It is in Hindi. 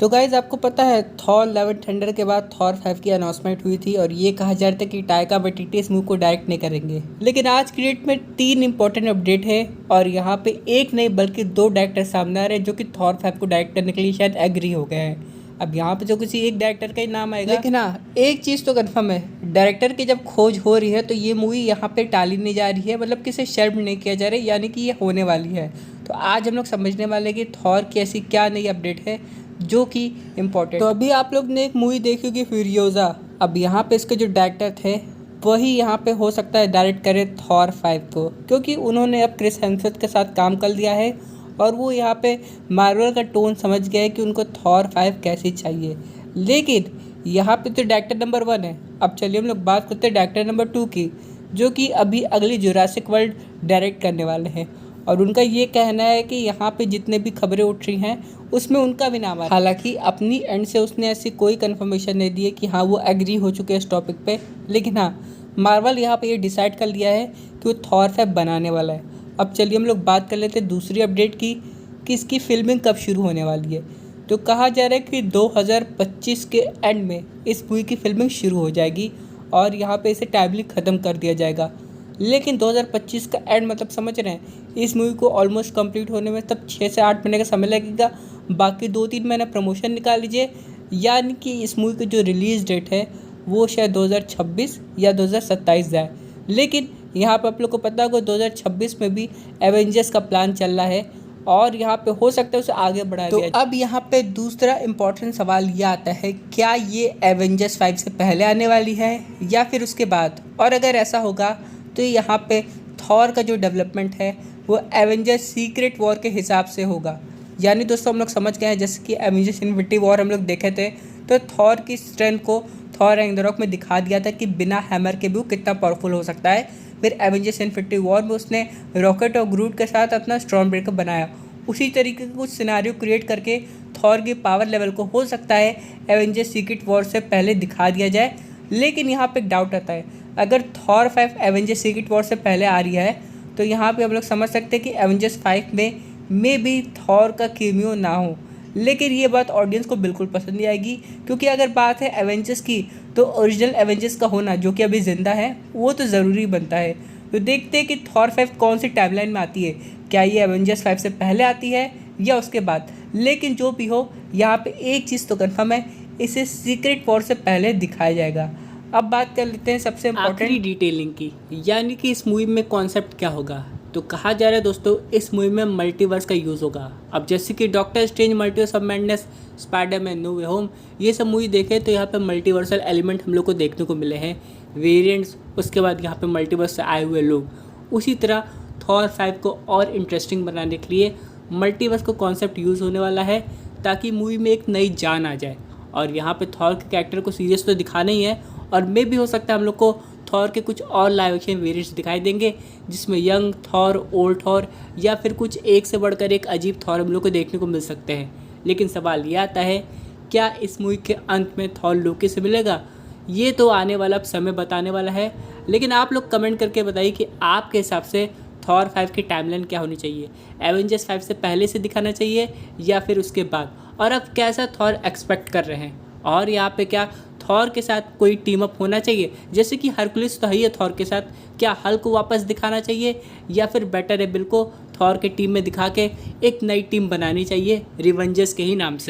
तो गाइज आपको पता है थॉर लव एंड थंडर के बाद थॉर 5 की अनाउंसमेंट हुई थी और ये कहा जा रहा था कि टाइका वाइटिटी इस मूवी को डायरेक्ट नहीं करेंगे। लेकिन आज की डेट में 3 इंपॉर्टेंट अपडेट है और यहाँ पे एक नहीं बल्कि 2 डायरेक्टर सामने आ रहे हैं जो कि थॉर 5 को डायरेक्ट करने के लिए शायद एग्री हो गए हैं। अब यहाँ पे जो किसी एक डायरेक्टर का ही नाम आएगा, लेकिन हाँ एक चीज़ तो कन्फर्म है, डायरेक्टर की जब खोज हो रही है तो ये मूवी यहाँ पे टाली नहीं जा रही है, मतलब किसी शर्म नहीं किया जा रहा है, यानी कि ये होने वाली है। तो आज हम लोग समझने वाले कि थॉर की ऐसी क्या नई अपडेट है जो कि इम्पोर्टेंट। तो अभी आप लोग ने एक मूवी देखी होगी फ्यूरियोसा। अब यहाँ पे इसके जो डायरेक्टर थे वही यहाँ पे हो सकता है डायरेक्ट करे थॉर 5 को, क्योंकि उन्होंने अब क्रिस हेम्सवर्थ के साथ काम कर लिया है और वो यहाँ पे मार्वल का टोन समझ गए कि उनको थॉर 5 कैसी चाहिए। लेकिन यहाँ पे तो डायरेक्टर नंबर 1 है। अब चलिए हम लोग बात करते हैं डायरेक्टर नंबर 2 की, जो कि अभी अगली जुरासिक वर्ल्ड डायरेक्ट करने वाले हैं। और उनका ये कहना है कि यहाँ पे जितने भी खबरें उठ रही हैं उसमें उनका भी नाम है। हालांकि अपनी एंड से उसने ऐसी कोई कंफर्मेशन नहीं दी है कि हाँ वो एग्री हो चुके हैं इस टॉपिक पे। लेकिन हाँ मार्वल यहाँ पे ये डिसाइड कर लिया है कि वो थॉर 5 बनाने वाला है। अब चलिए हम लोग बात कर लेते हैं दूसरी अपडेट की कि इसकी फिल्मिंग कब शुरू होने वाली है। तो कहा जा रहा है कि 2025 के एंड में इस मूवी की फिल्मिंग शुरू हो जाएगी और यहाँ पे इसे टाइमली ख़त्म कर दिया जाएगा। लेकिन 2025 का एंड मतलब समझ रहे हैं, इस मूवी को ऑलमोस्ट कंप्लीट होने में तब 6 से 8 महीने का समय लगेगा। बाकी 2-3 महीने प्रमोशन निकाल लीजिए, यानी कि इस मूवी की जो रिलीज़ डेट है वो शायद 2026 या 2027 जाए। लेकिन यहाँ पर आप लोग को पता होगा 2026 में भी एवेंजर्स का प्लान चल रहा है और यहाँ पे हो सकता है उसे आगे बढ़ाया गया। तो अब यहाँ पे दूसरा इम्पोर्टेंट सवाल ये आता है, क्या ये एवेंजर्स 5 से पहले आने वाली है या फिर उसके बाद? और अगर ऐसा होगा तो यहाँ पे थॉर का जो डेवलपमेंट है वो एवेंजर्स सीक्रेट वॉर के हिसाब से होगा। यानी दोस्तों हम लोग समझ गए हैं, जैसे कि एवेंजर्स इन्फिनिटी वॉर हम लोग देखे थे तो थॉर की स्ट्रेंथ को थॉर रैग्नारोक में दिखा दिया था कि बिना हैमर के भी वो कितना पावरफुल हो सकता है। फिर एवेंजर्स इन्फिनिटी वॉर में उसने रॉकेट और ग्रूट के साथ अपना स्टॉर्म ब्रेकर बनाया। उसी तरीके के कुछ सिनारियो क्रिएट करके थॉर की पावर लेवल को हो सकता है एवेंजर्स सीक्रेट वॉर से पहले दिखा दिया जाए। लेकिन यहाँ पे एक डाउट आता है, अगर थॉर 5 एवेंजर्स सीक्रेट वॉर से पहले आ रही है तो यहाँ पे हम लोग समझ सकते हैं कि एवेंजर्स 5 में भी थॉर का कैमियो ना हो। लेकिन ये बात ऑडियंस को बिल्कुल पसंद नहीं आएगी, क्योंकि अगर बात है एवेंजर्स की तो ओरिजिनल एवेंजर्स का होना जो कि अभी ज़िंदा है वो तो ज़रूरी बनता है। तो देखते हैं कि थॉर 5 कौन सी टाइमलाइन में आती है, क्या ये एवेंजर्स 5 से पहले आती है या उसके बाद। लेकिन जो भी हो यहाँ पे एक चीज़ तो कन्फर्म है, इसे सीक्रेट वॉर से पहले दिखाया जाएगा। अब बात कर लेते हैं सबसे इम्पोर्टेंट डिटेलिंग की, यानी कि इस मूवी में कॉन्सेप्ट क्या होगा। तो कहा जा रहा है दोस्तों इस मूवी में मल्टीवर्स का यूज़ होगा। अब जैसे कि Doctor Strange Multiverse of Madness, Spiderman No Way Home, ये सब मूवी देखें तो यहाँ पे मल्टीवर्सल एलिमेंट हम लोग को देखने को मिले हैं, वेरिएंट्स, उसके बाद यहाँ पे मल्टीवर्स से आए हुए लोग। उसी तरह थॉर 5 को और इंटरेस्टिंग बनाने के लिए मल्टीवर्स को कॉन्सेप्ट यूज़ होने वाला है ताकि मूवी में एक नई जान आ जाए। और यहाँ पे थॉर के कैरेक्टर को सीरियस तो दिखाना ही है और मे भी हो सकता है हम लोग को थॉर के कुछ और लाइव एक्शन वेरिएंट्स दिखाई देंगे, जिसमें यंग थॉर, ओल्ड थॉर या फिर कुछ एक से बढ़कर एक अजीब थॉर हम लोग को देखने को मिल सकते हैं। लेकिन सवाल ये आता है, क्या इस मूवी के अंत में थॉर लोकी से मिलेगा? ये तो आने वाला समय बताने वाला है। लेकिन आप लोग कमेंट करके बताइए कि आपके हिसाब से थॉर 5 की टाइमलाइन क्या होनी चाहिए, एवेंजर्स 5 से पहले से दिखाना चाहिए या फिर उसके बाद? और अब कैसा थॉर एक्सपेक्ट कर रहे हैं? और यहाँ पे क्या थॉर के साथ कोई टीम अप होना चाहिए, जैसे कि हरकुलिस तो है ही थॉर के साथ, क्या हल्क को वापस दिखाना चाहिए या फिर बेटर है बिल को थॉर के टीम में दिखा के एक नई टीम बनानी चाहिए रिवेंजर्स के ही नाम से?